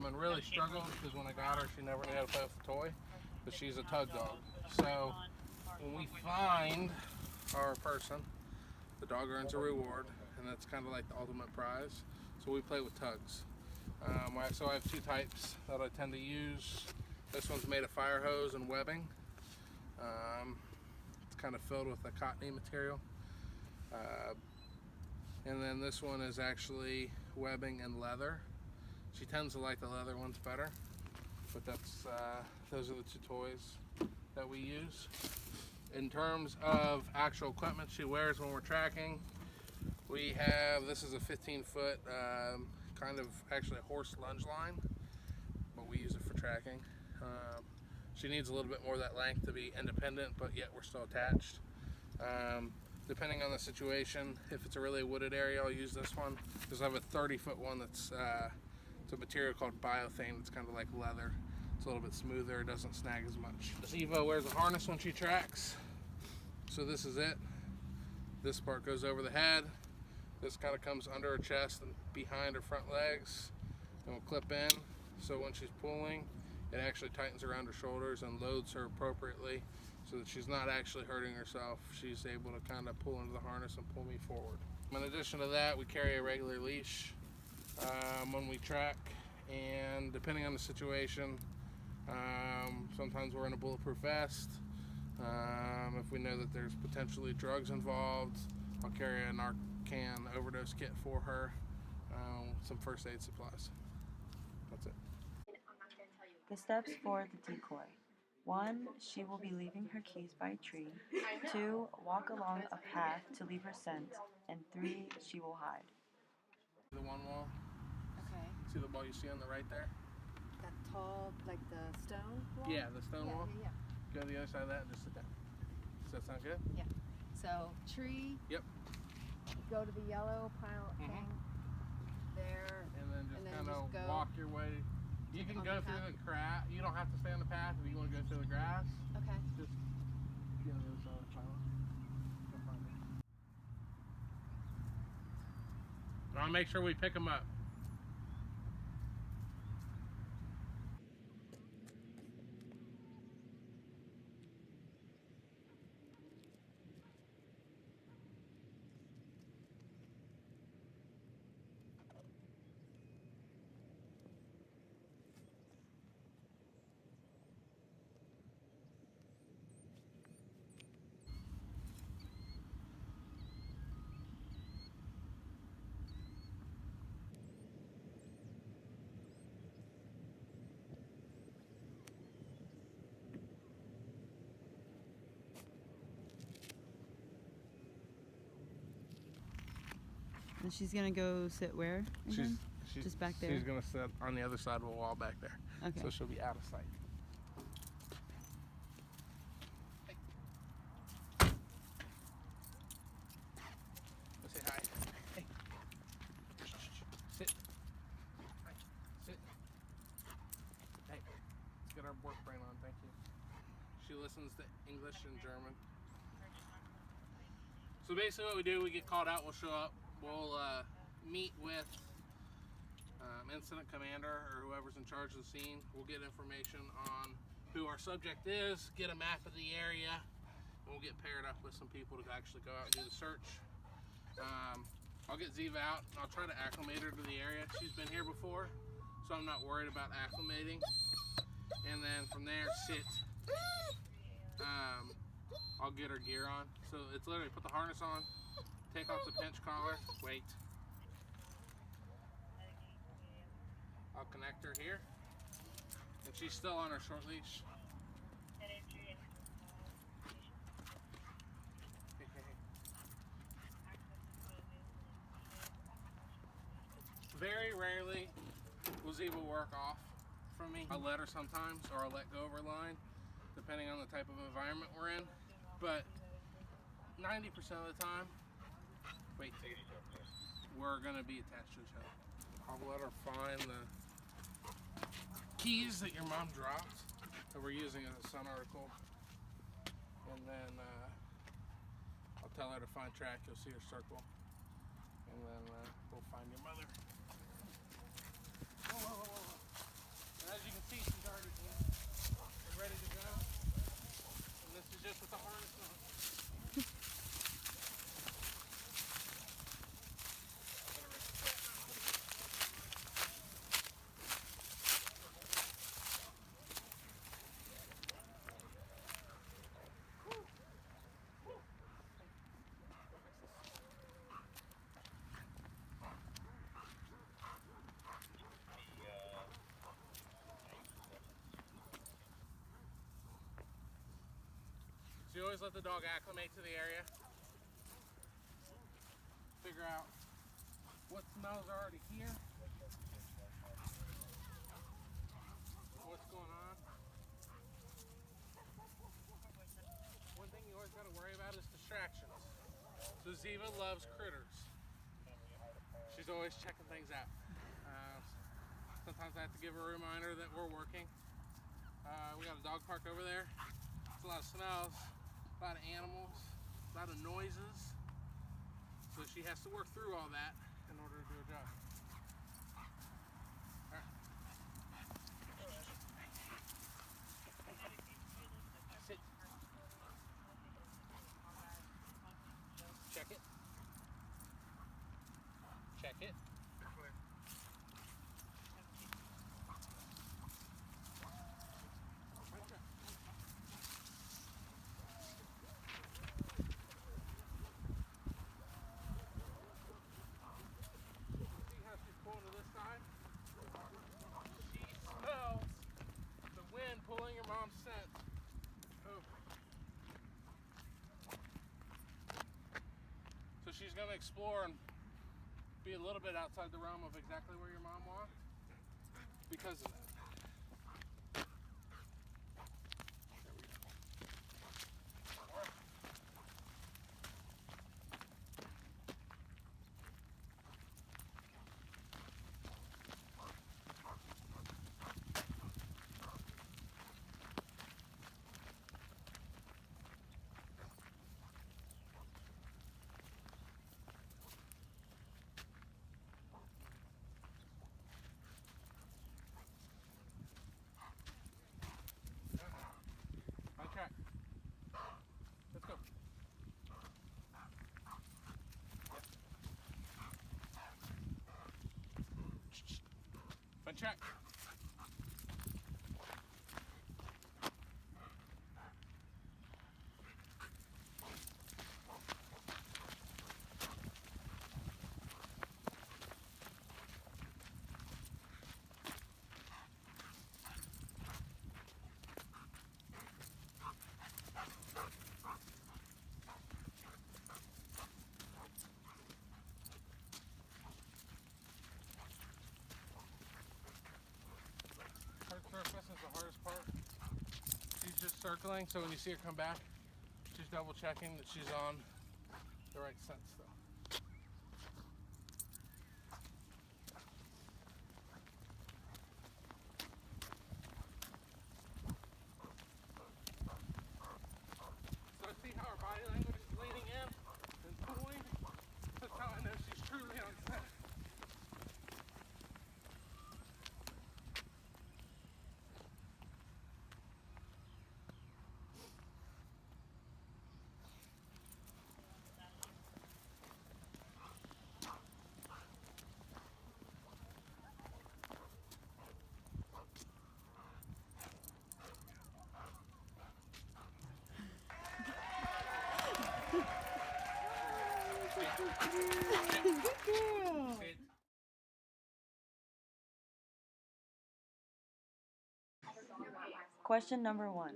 And really struggled because when I got her, she never knew how to play with a toy, but she's a tug dog. So when we find our person, the dog earns a reward, and that's kind of like the ultimate prize. So we play with tugs. So I have two types that I tend to use. This one's made of fire hose and webbing. It's kind of filled with a cottony material. And then this one is actually webbing and leather. She tends to like the leather ones better, but those are the two toys that we use. In terms of actual equipment she wears when we're tracking, we have, this is a 15-foot kind of actually a horse lunge line, but we use it for tracking. She needs a little bit more of that length to be independent, but yet we're still attached. Depending on the situation, if it's a really wooded area, I'll use this one. Because I have a 30-foot one that's it's a material called biothane. It's kind of like leather. It's a little bit smoother. It doesn't snag as much. Ziva wears a harness when she tracks. So this is it. This part goes over the head. This kind of comes under her chest and behind her front legs. And will clip in. So when she's pulling, it actually tightens around her shoulders and loads her appropriately, so that she's not actually hurting herself. She's able to kind of pull into the harness and pull me forward. In addition to that, we carry a regular leash when we track, and depending on the situation, sometimes we're in a bulletproof vest. If we know that there's potentially drugs involved, I'll carry a Narcan overdose kit for her, some first aid supplies. That's it. The steps for the decoy. 1. She will be leaving her keys by a tree. 2. Walk along a path to leave her scent. And 3. She will hide. The one wall. Okay. See the wall you see on the right there? That tall, like the stone wall? Yeah, the stone wall. Yeah. Go to the other side of that and just sit down. Does that sound good? Yeah. So, tree. Yep. Go to the yellow pile thing. There. And then just kind of go walk your way. You can go through the grass. You don't have to stay on the path if you want to go through the grass. Okay. Just get on the other side of the pile. Go find it. I'll make sure we pick them up. And she's gonna go sit where? She's just back there? She's going to sit on the other side of the wall back there. Okay. So she'll be out of sight. Let's say hi. Hey. Sit. Hi. Sit. Hey. Let's get our work brain on. Thank you. She listens to English and German. So basically what we do, we get called out, we'll show up, we'll meet with incident commander or whoever's in charge of the scene. We'll get information on who our subject is, get a map of the area, and we'll get paired up with some people to actually go out and do the search. I'll get Ziva out and I'll try to acclimate her to the area. She's been here before, so I'm not worried about acclimating. And then from there, sit. I'll get her gear on. So it's literally put the harness on, take off the pinch collar, wait. I'll connect her here, and she's still on her short leash. Very rarely will Ziva work off from me. I'll let her sometimes, or I'll let go of her line, depending on the type of environment we're in. But 90% of the time, wait, we're gonna be attached to each other. I'll let her find the keys that your mom dropped that we're using as a sun article, and then I'll tell her to find track. You'll see her circle, and then we'll find your mother. Whoa, whoa, whoa, whoa. always let the dog acclimate to the area. Figure out what smells are already here. What's going on. One thing you always got to worry about is distractions. So Ziva loves critters. She's always checking things out. Sometimes I have to give her a reminder that we're working. We got a dog park over there. It's a lot of smells, a lot of animals, a lot of noises. So she has to work through all that in order to do her job. All right. Sit. Check it. Check it. Pulling your mom's scent. Oh. So she's going to explore and be a little bit outside the realm of exactly where your mom walked because of that. There we go. Okay. Let's go. Fun check. Surface is the hardest part. She's just circling, so when you see her come back, she's double checking that she's on the right scent still. So I see how her body language is leading in and pulling. That's how I know she's truly on scent. Question number 1.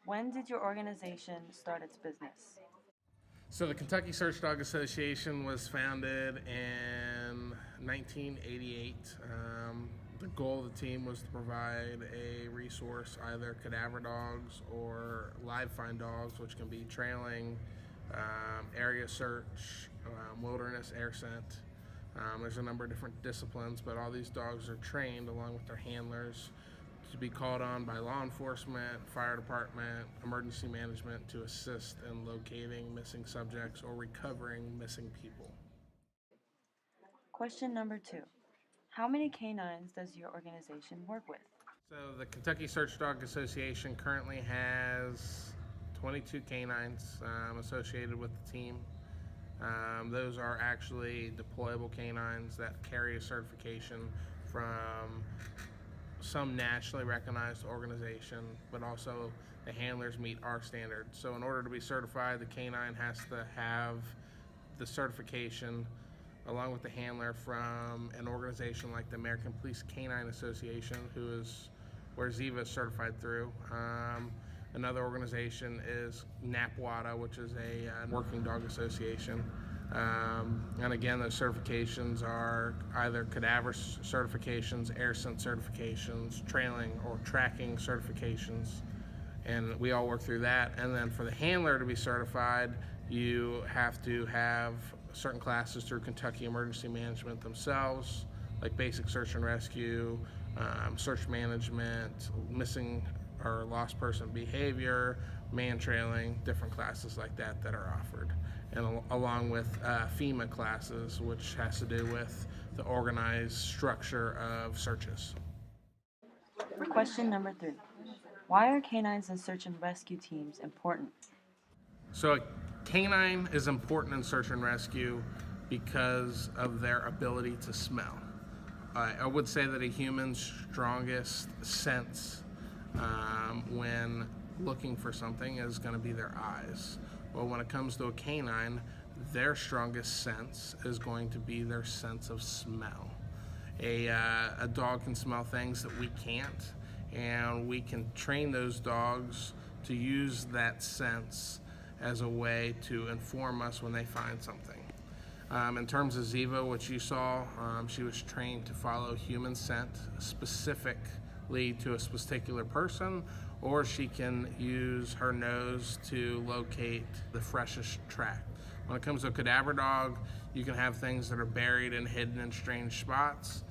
When did your organization start its business? So the Kentucky Search Dog Association was founded in 1988. The goal of the team was to provide a resource, either cadaver dogs or live find dogs, which can be trailing, area search, wilderness air scent. There's a number of different disciplines, but all these dogs are trained along with their handlers to be called on by law enforcement, fire department, emergency management to assist in locating missing subjects or recovering missing people. Question number 2. How many canines does your organization work with? So the Kentucky Search Dog Association currently has 22 canines associated with the team. Those are actually deployable canines that carry a certification from some nationally recognized organization, but also the handlers meet our standards. So in order to be certified, the canine has to have the certification along with the handler from an organization like the American Police Canine Association, who is where Ziva is certified through. Another organization is NAPWADA, which is a working dog association. And again, those certifications are either cadaver certifications, air scent certifications, trailing or tracking certifications, and we all work through that. And then for the handler to be certified, you have to have certain classes through Kentucky Emergency Management themselves, like basic search and rescue, search management, missing or lost person behavior, man trailing, different classes like that that are offered. And along with FEMA classes, which has to do with the organized structure of searches. Question number 3. Why are canines and search and rescue teams important? So a canine is important in search and rescue because of their ability to smell. I would say that a human's strongest sense when looking for something is going to be their eyes. Well, when it comes to a canine, their strongest sense is going to be their sense of smell. A dog can smell things that we can't, and we can train those dogs to use that sense as a way to inform us when they find something. In terms of Ziva, which you saw, she was trained to follow human scent specifically to a particular person, or she can use her nose to locate the freshest track. When it comes to a cadaver dog, you can have things that are buried and hidden in strange spots.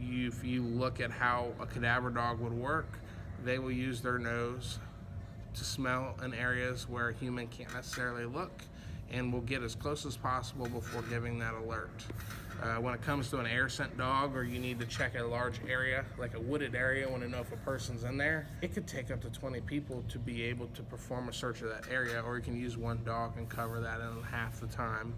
If you look at how a cadaver dog would work, they will use their nose to smell in areas where a human can't necessarily look, and will get as close as possible before giving that alert. When it comes to an air scent dog, or you need to check a large area, like a wooded area, want to know if a person's in there, it could take up to 20 people to be able to perform a search of that area, or you can use one dog and cover that in half the time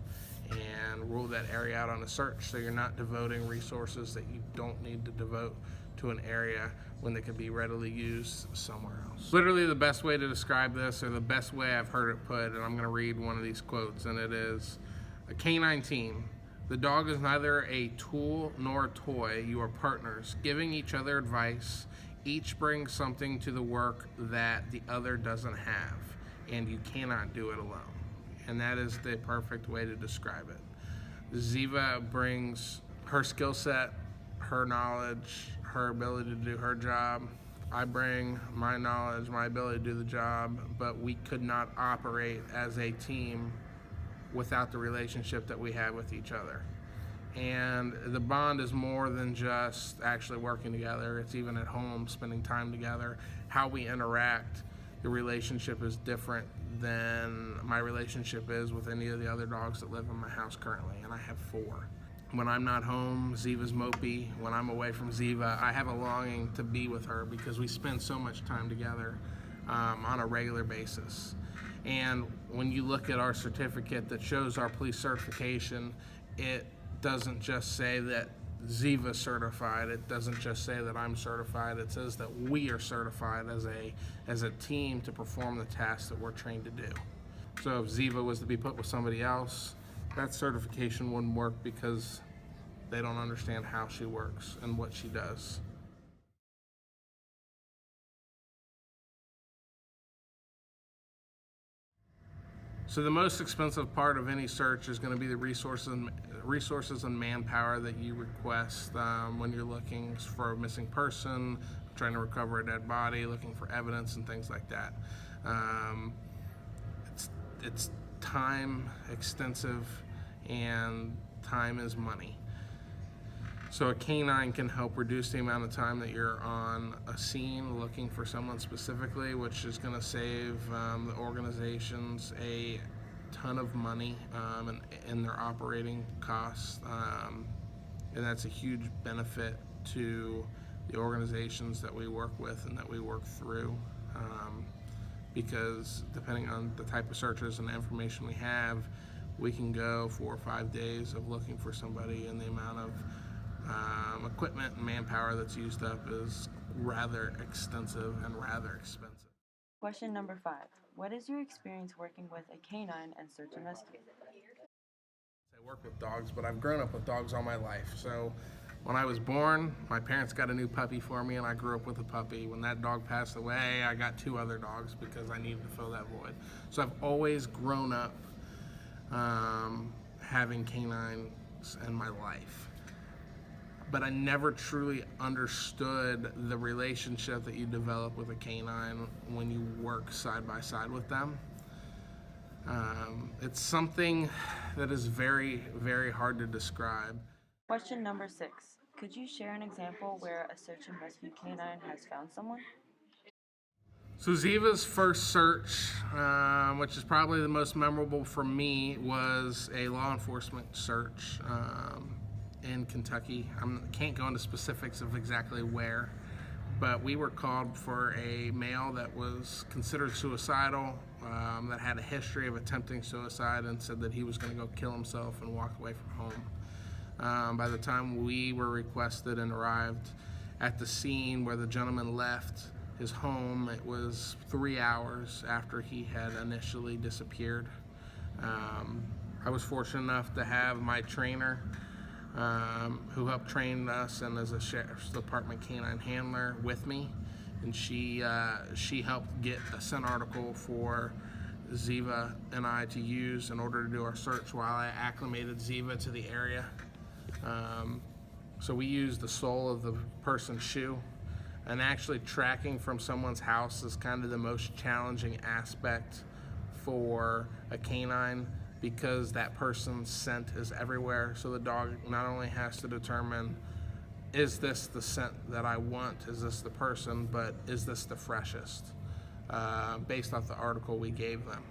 and rule that area out on a search, so you're not devoting resources that you don't need to devote to an area when they can be readily used somewhere else. Literally the best way to describe this, or the best way I've heard it put, and I'm going to read one of these quotes, and it is, a canine team. The dog is neither a tool nor a toy. You are partners, giving each other advice. Each brings something to the work that the other doesn't have, and you cannot do it alone. And that is the perfect way to describe it. Ziva brings her skill set, her knowledge, her ability to do her job. I bring my knowledge, my ability to do the job, but we could not operate as a team without the relationship that we have with each other. And the bond is more than just actually working together. It's even at home, spending time together. How we interact, the relationship is different than my relationship is with any of the other dogs that live in my house currently, and I have 4. When I'm not home, Ziva's mopey. When I'm away from Ziva, I have a longing to be with her because we spend so much time together on a regular basis. And when you look at our certificate that shows our police certification, it doesn't just say that Ziva's certified. It doesn't just say that I'm certified. It says that we are certified as a team to perform the tasks that we're trained to do. So if Ziva was to be put with somebody else, that certification wouldn't work because they don't understand how she works and what she does. So the most expensive part of any search is going to be the resources and manpower that you request when you're looking for a missing person, trying to recover a dead body, looking for evidence and things like that. It's time extensive, and time is money. So a canine can help reduce the amount of time that you're on a scene looking for someone specifically, which is going to save the organizations a ton of money in their operating costs. And that's a huge benefit to the organizations that we work with and that we work through. Because depending on the type of searches and the information we have, we can go 4 or 5 days of looking for somebody, and the amount of equipment and manpower that's used up is rather extensive and rather expensive. Question number 5. What is your experience working with a canine and search and rescue? I work with dogs, but I've grown up with dogs all my life. So When I was born, my parents got a new puppy for me and I grew up with a puppy. When that dog passed away, I got 2 other dogs because I needed to fill that void. So I've always grown up having canines in my life. But I never truly understood the relationship that you develop with a canine when you work side by side with them. It's something that is very, very hard to describe. Question number 6. Could you share an example where a search and rescue canine has found someone? So Ziva's first search, which is probably the most memorable for me, was a law enforcement search in Kentucky. I can't go into specifics of exactly where, but we were called for a male that was considered suicidal, that had a history of attempting suicide, and said that he was going to go kill himself and walk away from home. By the time we were requested and arrived at the scene where the gentleman left his home, it was 3 hours after he had initially disappeared. I was fortunate enough to have my trainer, who helped train us and as a sheriff's department canine handler, with me, and she helped get a scent article for Ziva and I to use in order to do our search while I acclimated Ziva to the area. So we used the sole of the person's shoe, and actually tracking from someone's house is kind of the most challenging aspect for a canine, because that person's scent is everywhere. So the dog not only has to determine, is this the scent that I want, is this the person, but is this the freshest, based off the article we gave them.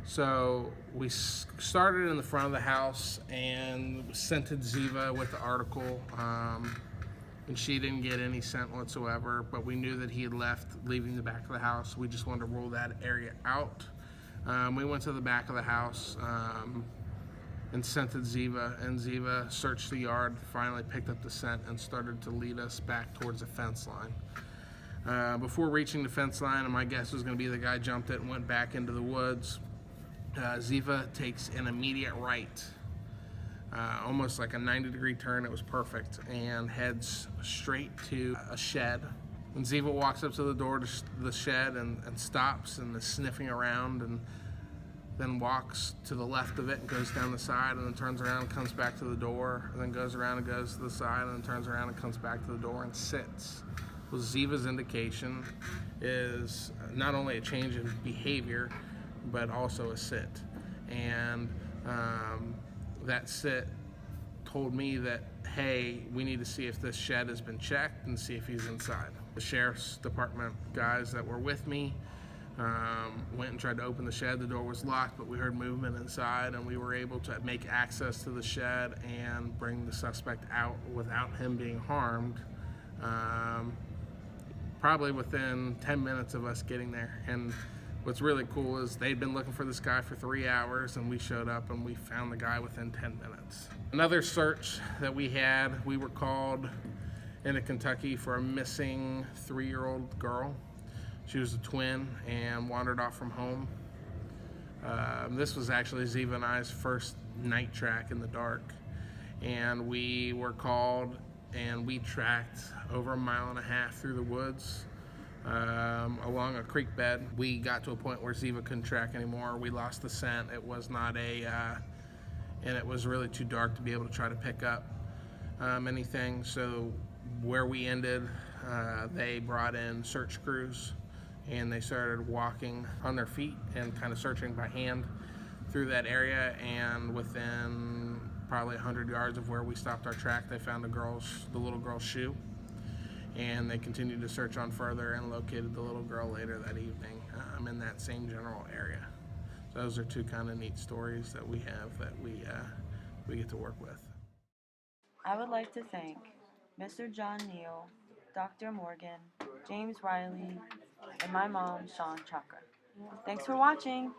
So we started in the front of the house and scented Ziva with the article, and she didn't get any scent whatsoever, but we knew that he had left, leaving the back of the house. We just wanted to rule that area out. We went to the back of the house and scented Ziva, and Ziva searched the yard, finally picked up the scent, and started to lead us back towards the fence line. Before reaching the fence line, and my guess was going to be the guy jumped it and went back into the woods, Ziva takes an immediate right, almost like a 90-degree turn. It was perfect, and heads straight to a shed. And Ziva walks up to the door to the shed and stops and is sniffing around, and then walks to the left of it and goes down the side, and then turns around and comes back to the door, and then goes around and goes to the side, and then turns around and comes back to the door and sits. Well, Ziva's indication is not only a change in behavior, but also a sit. And that sit told me that, hey, we need to see if this shed has been checked and see if he's inside. The sheriff's department guys that were with me went and tried to open the shed. The door was locked, but we heard movement inside, and we were able to make access to the shed and bring the suspect out without him being harmed, probably within 10 minutes of us getting there. And what's really cool is they'd been looking for this guy for 3 hours, and we showed up and we found the guy within 10 minutes. Another search that we had, we were called into Kentucky for a missing 3-year-old girl. She was a twin and wandered off from home. This was actually Ziva and I's first night track in the dark, and we were called and we tracked over 1.5 miles through the woods, along a creek bed. We got to a point where Ziva couldn't track anymore. We lost the scent. It was not and it was really too dark to be able to try to pick up anything. So where we ended, they brought in search crews, and they started walking on their feet and kind of searching by hand through that area. And within probably 100 yards of where we stopped our track, they found the little girl's shoe. And they continued to search on further and located the little girl later that evening in that same general area. So those are 2 kind of neat stories that we have that we get to work with. I would like to thank Mr. John Neal, Dr. Morgan, James Riley, and my mom, Sean Chakra. Thanks for watching.